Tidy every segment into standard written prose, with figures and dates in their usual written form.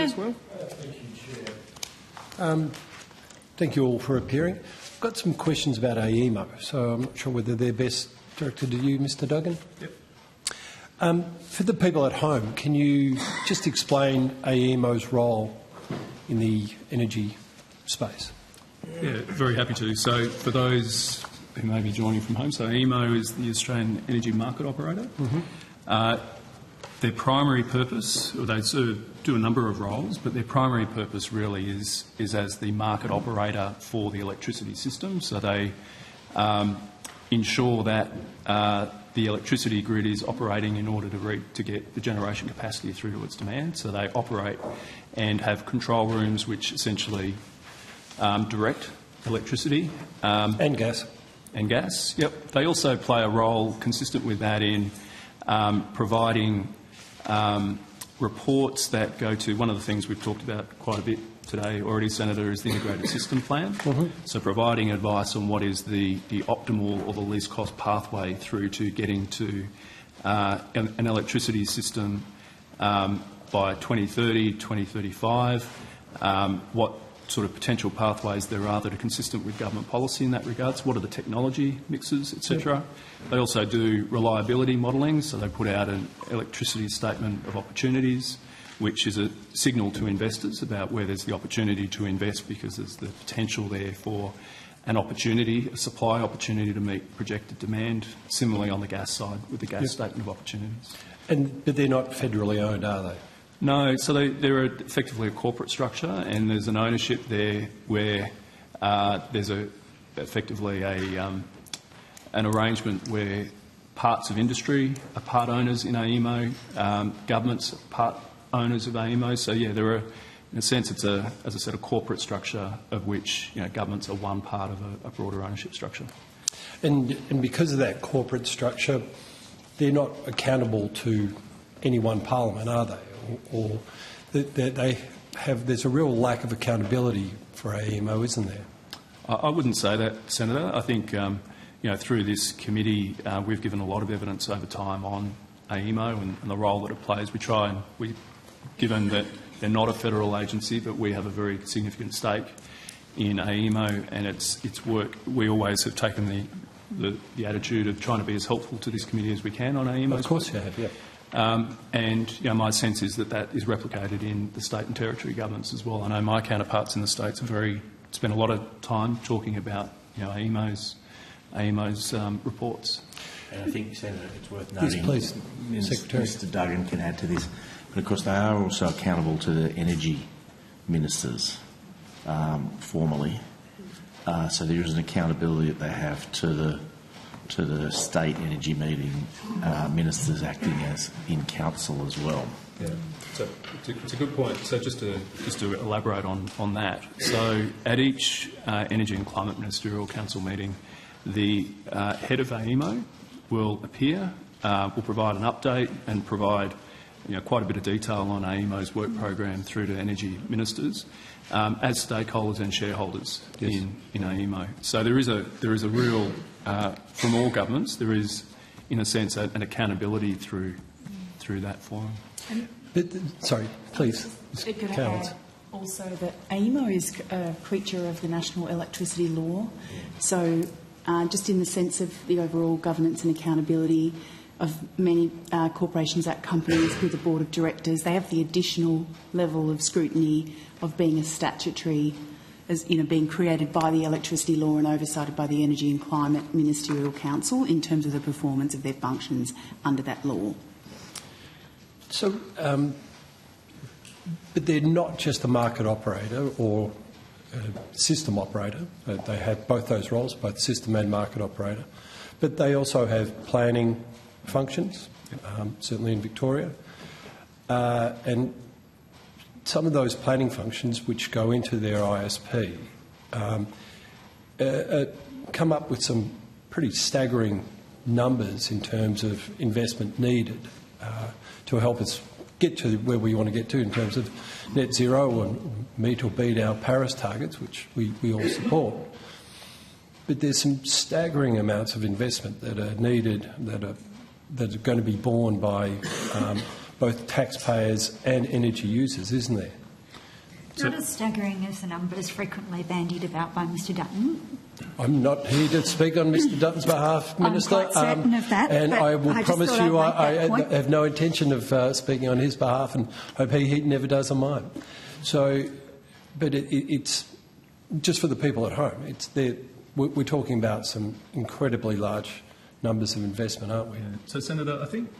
as well. Thank you, Chair. Thank you all for appearing. I've got some questions about AEMO, so I'm not sure whether they're best directed to you, Mr Duggan. Yep. For the people at home, can you just explain AEMO's role in the energy space? Yeah, very happy to. So for those who may be joining from home, so AEMO is the Australian Energy Market Operator. Their primary purpose, or they sort of do a number of roles, but their primary purpose really is as the market operator for the electricity system. So they ensure that the electricity grid is operating in order to get the generation capacity through to its demand. So they operate and have control rooms which essentially direct electricity. And gas. And gas, yep. They also play a role consistent with that in providing reports that go to one of the things we've talked about quite a bit today already, Senator, is the integrated system plan. So providing advice on what is the optimal or the least cost pathway through to getting to an electricity system by 2030, 2035, what sort of potential pathways there are that are consistent with government policy in that regard. So what are the technology mixes, etc. They also do reliability modelling, so they put out an electricity statement of opportunities, which is a signal to investors about where there's the opportunity to invest because there's the potential there for an opportunity, a supply opportunity to meet projected demand. Similarly on the gas side with the gas statement of opportunities. But they're not federally owned, are they? No, so they're effectively a corporate structure, and there's an ownership there where there's effectively an arrangement where parts of industry are part owners in AEMO, governments are part owners of AEMO. So yeah, there are, in a sense, it's as I said, a corporate structure of which governments are one part of a broader ownership structure. And because of that corporate structure, they're not accountable to any one parliament, are they? Or there's a real lack of accountability for AEMO, isn't there? I wouldn't say that, Senator. I think through this committee we've given a lot of evidence over time on AEMO and the role that it plays. Given that they're not a federal agency, but we have a very significant stake in AEMO and its work, we always have taken the attitude of trying to be as helpful to this committee as we can on AEMO. Of course you have, yeah. And my sense is that is replicated in the state and territory governments as well. I know my counterparts in the states spent a lot of time talking about AEMO's reports. And I think, Senator, it's worth noting, yes, please, Secretary. Mr Duggan can add to this, but of course they are also accountable to the energy ministers formally. So there is an accountability that they have to the state energy meeting ministers acting as in council as well. Yeah, so it's a good point. So just to elaborate on that. So at each Energy and Climate Ministerial Council meeting, the head of AEMO will appear, will provide an update and provide quite a bit of detail on AEMO's work program through to energy ministers as stakeholders and shareholders in AEMO. So there is a real from all governments, there is, in a sense, an accountability through that forum. Sorry, please. Could I add also that AIMO is a creature of the National Electricity Law, so just in the sense of the overall governance and accountability of many Corporations Act companies with a board of directors, they have the additional level of scrutiny of being a statutory, as being created by the electricity law and oversighted by the Energy and Climate Ministerial Council in terms of the performance of their functions under that law. So, but they're not just a market operator or a system operator. They have both those roles, both system and market operator. But they also have planning functions, certainly in Victoria. And some of those planning functions which go into their ISP come up with some pretty staggering numbers in terms of investment needed to help us get to where we want to get to in terms of net zero and meet or beat our Paris targets, which we all support. But there's some staggering amounts of investment that are needed that are going to be borne by both taxpayers and energy users, isn't there? Not as staggering as the numbers frequently bandied about by Mr Dutton. I'm not here to speak on Mr Dutton's behalf, Minister. I'm quite certain of that. And but I will just promise thought you I'd make that I point. have no intention of speaking on his behalf, and hope he never does on mine. So, but it's just for the people at home. We're talking about some incredibly large numbers of investment, aren't we? Yeah. So, Senator,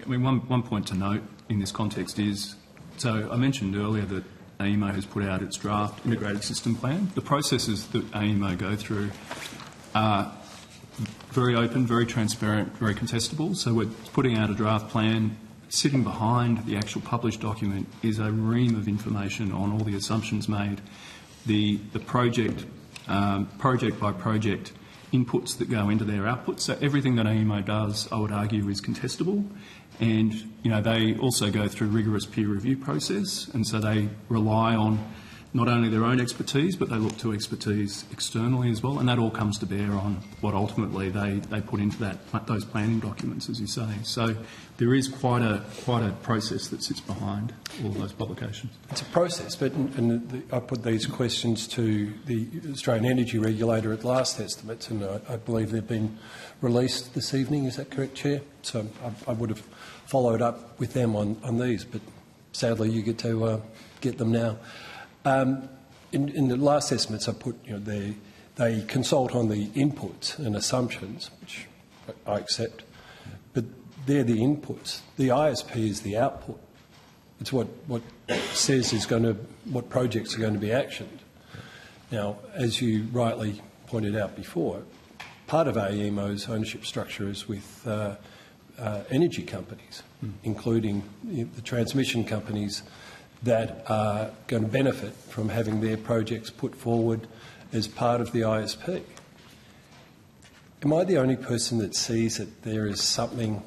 one point to note in this context is, so I mentioned earlier that AEMO has put out its draft integrated system plan. The processes that AEMO go through are very open, very transparent, very contestable. So we're putting out a draft plan. Sitting behind the actual published document is a ream of information on all the assumptions made, the project by project inputs that go into their outputs. So everything that AEMO does, I would argue, is contestable. And, they also go through rigorous peer review process, and so they rely on not only their own expertise, but they look to expertise externally as well, and that all comes to bear on what ultimately they put into those planning documents, as you say. So there is quite a process that sits behind all of those publications. It's a process, but I put these questions to the Australian Energy Regulator at last estimates, and I believe they've been released this evening. Is that correct, Chair? So I would have followed up with them on these, but sadly you get to get them now. In the last estimates I put, they consult on the inputs and assumptions, which I accept, but they're the inputs. The ISP is the output. It's what says what projects are going to be actioned. Now, as you rightly pointed out before, part of AEMO's ownership structure is with energy companies, including the transmission companies that are going to benefit from having their projects put forward as part of the ISP. Am I the only person that sees that there is something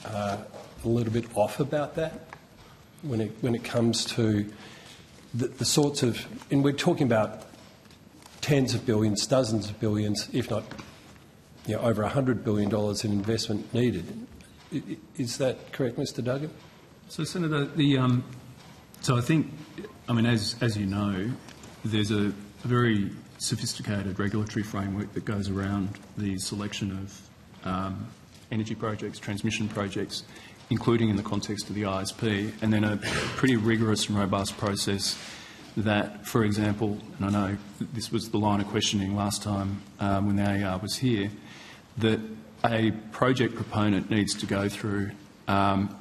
a little bit off about that when it comes to the sorts of... And we're talking about tens of billions, dozens of billions, if not over $100 billion in investment needed. Is that correct, Mr Duggan? So, Senator, so I think, as you know, there's a very sophisticated regulatory framework that goes around the selection of energy projects, transmission projects, including in the context of the ISP, and then a pretty rigorous and robust process that, for example, and I know this was the line of questioning last time when the AER was here, that a project proponent needs to go through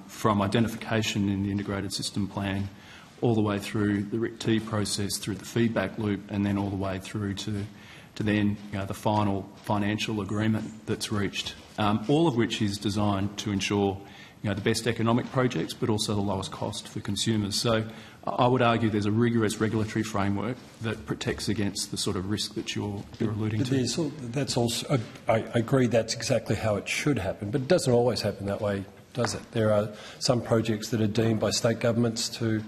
from identification in the integrated system plan all the way through the RIT-T process, through the feedback loop, and then all the way through to then the final financial agreement that's reached, all of which is designed to ensure the best economic projects but also the lowest cost for consumers. So I would argue there's a rigorous regulatory framework that protects against the sort of risk that you're alluding to. That's also, I agree that's exactly how it should happen, but it doesn't always happen that way, does it? There are some projects that are deemed by state governments to...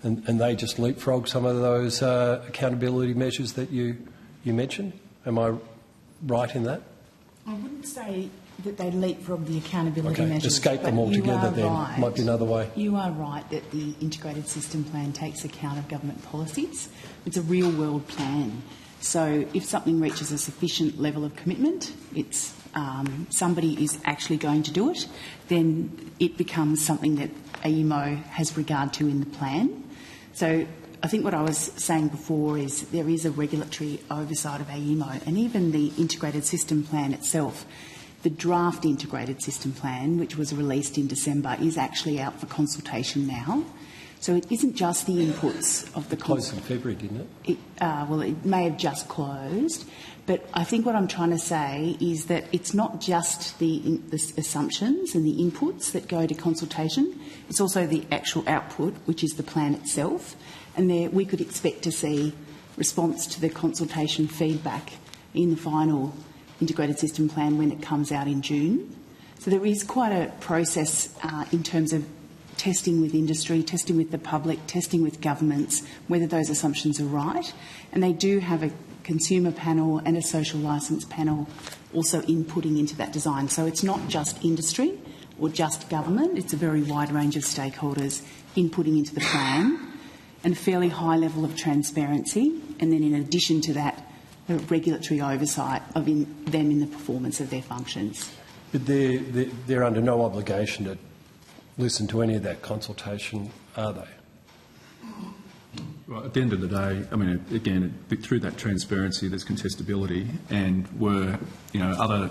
And they just leapfrog some of those accountability measures that you mentioned. Am I right in that? I wouldn't say that they leapfrog the accountability measures. Escape them altogether then. Right. Might be another way. You are right that the integrated system plan takes account of government policies. It's a real world plan. So if something reaches a sufficient level of commitment, it's somebody is actually going to do it, then it becomes something that AEMO has regard to in the plan. So I think what I was saying before is there is a regulatory oversight of AEMO, and even the integrated system plan itself, the draft integrated system plan, which was released in December, is actually out for consultation now. So it isn't just the inputs of the... It closed in February, didn't it? Well, it may have just closed, but I think what I'm trying to say is that it's not just the assumptions and the inputs that go to consultation, it's also the actual output, which is the plan itself, and there we could expect to see response to the consultation feedback in the final integrated system plan when it comes out in June. So there is quite a process in terms of testing with industry, testing with the public, testing with governments, whether those assumptions are right. And they do have a consumer panel and a social licence panel also inputting into that design. So it's not just industry or just government, it's a very wide range of stakeholders inputting into the plan. and a fairly high level of transparency, and then in addition to that, the regulatory oversight of them in the performance of their functions. But they're under no obligation to listen to any of that consultation, are they? Well, at the end of the day, I mean, again, through that transparency, there's contestability, and were other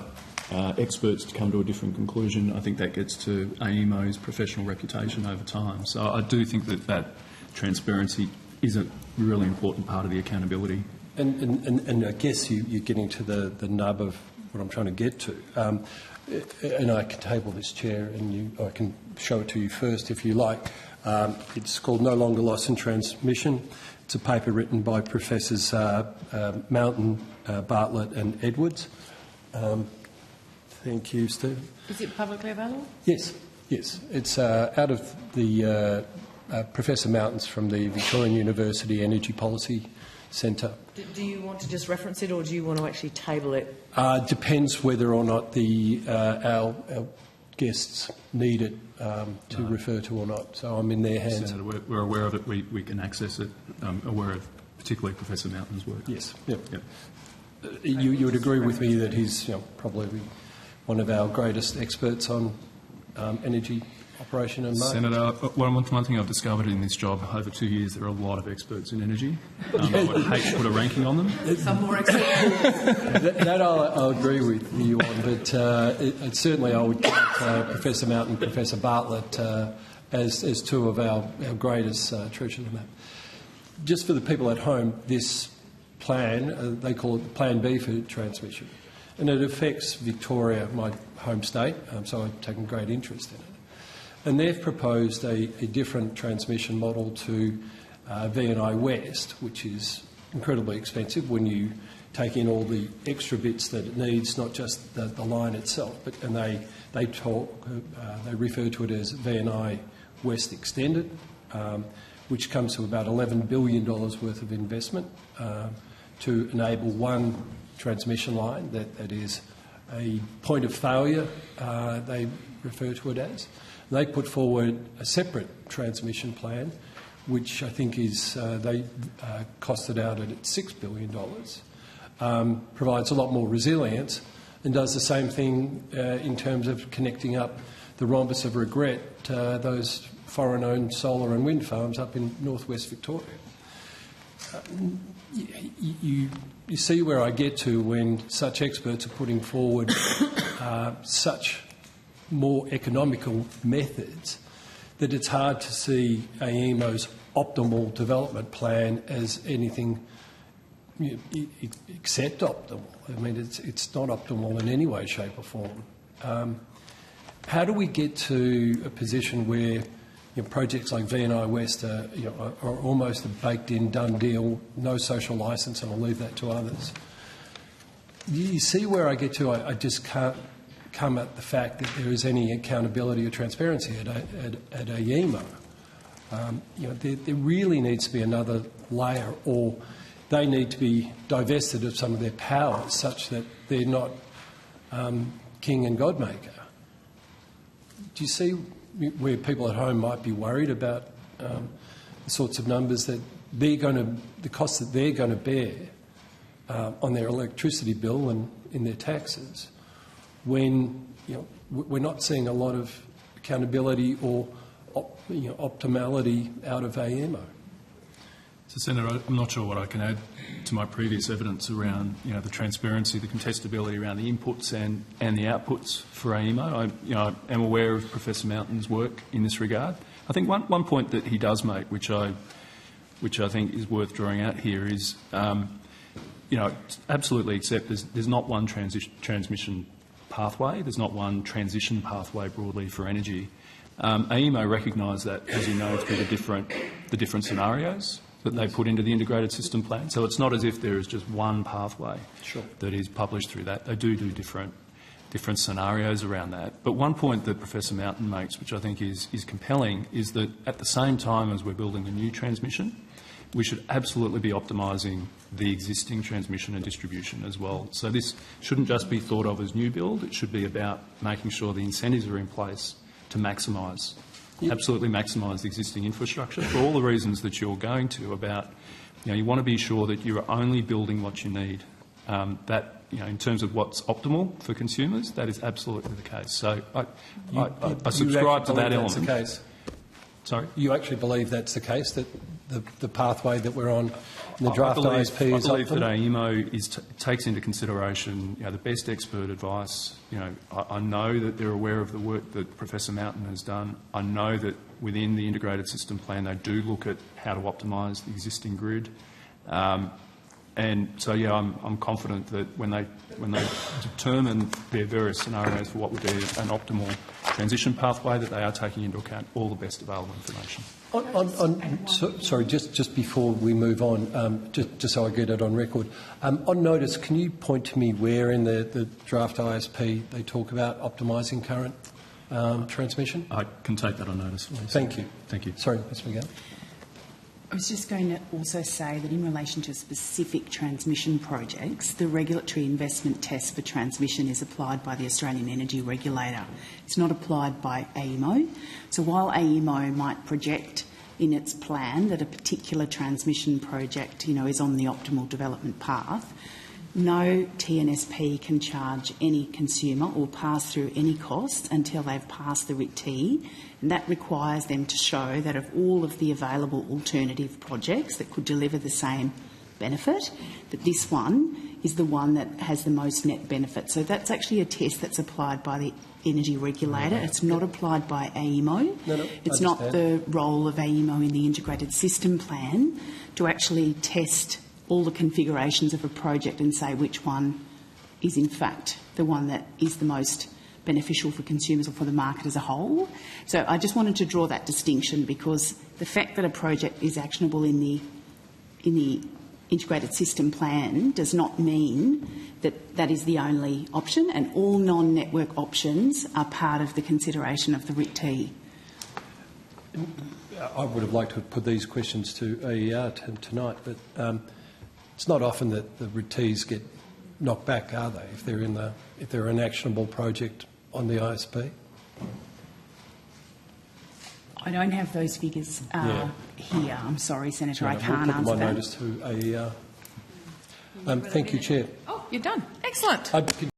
experts to come to a different conclusion, I think that gets to AEMO's professional reputation over time. So I do think that transparency is a really important part of the accountability. And I guess you're getting to the nub of what I'm trying to get to. And I can table this, Chair, and I can show it to you first if you like. It's called No Longer Loss in Transmission. It's a paper written by Professors Mountain, Bartlett and Edwards. Thank you, Steve. Is it publicly available? Yes. It's out of the Professor Mountains from the Victorian University Energy Policy Centre. Do you want to just reference it, or do you want to actually table it? Depends whether or not our guests need it to refer to or not. So I'm in their hands. Senator, we're aware of it. We can access it. Aware of particularly Professor Mountain's work. Yes. Yep. You would agree with me that he's probably one of our greatest experts on energy operation and market. Senator, one thing I've discovered in this job over 2 years, there are a lot of experts in energy. I would hate to put a ranking on them. Some more experts. that I'll agree with you on, but certainly I would count Professor Mountain, Professor Bartlett as two of our greatest treasures of that. Just for the people at home, this plan, they call it Plan B for transmission, and it affects Victoria, my home state, so I've taken great interest in it. And they've proposed a different transmission model to V&I West, which is incredibly expensive when you take in all the extra bits that it needs, not just the line itself. And they refer to it as V&I West Extended, which comes to about $11 billion worth of investment to enable one transmission line that is a point of failure, they refer to it as. They put forward a separate transmission plan, which I think is they costed out at $6 billion, provides a lot more resilience and does the same thing in terms of connecting up the rhombus of regret, those foreign-owned solar and wind farms up in northwest Victoria. You see where I get to when such experts are putting forward such more economical methods, that it's hard to see AEMO's optimal development plan as anything except optimal. I mean, it's not optimal in any way, shape or form. How do we get to a position where projects like V&I West are almost a baked-in, done deal, no social licence, and I'll leave that to others? You see where I get to? I just can't come at the fact that there is any accountability or transparency at AEMO. There really needs to be another layer, or they need to be divested of some of their powers such that they're not king and godmaker. Do you see where people at home might be worried about the sorts of numbers that the costs that they're going to bear on their electricity bill and in their taxes, when we're not seeing a lot of accountability or optimality out of AEMO? So, Senator, I'm not sure what I can add to my previous evidence around the transparency, the contestability around the inputs and the outputs for AEMO. I am aware of Professor Mountain's work in this regard. I think one point that he does make, which I think is worth drawing out here, is absolutely accept there's not one transmission pathway. There's not one transition pathway broadly for energy. AEMO recognise that, as you know, through the different scenarios that they put into the integrated system plan. So it's not as if there is just one pathway that is published through that. They do different scenarios around that. But one point that Professor Mountain makes, which I think is compelling, is that at the same time as we're building a new transmission, we should absolutely be optimising the existing transmission and distribution as well. So this shouldn't just be thought of as new build. It should be about making sure the incentives are in place to maximise absolutely maximise the existing infrastructure for all the reasons that you're going to about, you want to be sure that you're only building what you need. That, in terms of what's optimal for consumers, that is absolutely the case. So I subscribe to that element. That's the case? Sorry? You actually believe that's the case, that the pathway that we're on in the draft ISP is I believe that optimal? AEMO takes into consideration the best expert advice. I know that they're aware of the work that Professor Mountain has done. I know that within the integrated system plan they do look at how to optimise the existing grid. And so, I'm confident that when they determine their various scenarios for what would be an optimal transition pathway, that they are taking into account all the best available information. Sorry, just before we move on, just so I get it on record, on notice, can you point to me where in the draft ISP they talk about optimising current transmission? I can take that on notice. Thank you. Thank you. Sorry, Ms. McGann. I was just going to also say that in relation to specific transmission projects, the regulatory investment test for transmission is applied by the Australian Energy Regulator. It's not applied by AEMO. So while AEMO might project in its plan that a particular transmission project, is on the optimal development path, no TNSP can charge any consumer or pass through any costs until they've passed the RIT-T, and that requires them to show that of all of the available alternative projects that could deliver the same benefit, that this one is the one that has the most net benefit. So that's actually a test that's applied by the Energy Regulator. It's not applied by AEMO. No, it's not the role of AEMO in the Integrated System Plan to actually test all the configurations of a project and say which one is in fact the one that is the most beneficial for consumers or for the market as a whole. So I just wanted to draw that distinction, because the fact that a project is actionable in the Integrated System Plan does not mean that that is the only option, and all non-network options are part of the consideration of the RIT-T. I would have liked to have put these questions to AER tonight, but it's not often that the RIT-Ts get knocked back, are they, if they're an actionable project on the ISP? I don't have those figures here. I'm sorry, Senator, I can't we'll put answer them on that. notice to AER. Thank you, Chair. Oh, you're done. Excellent. I'd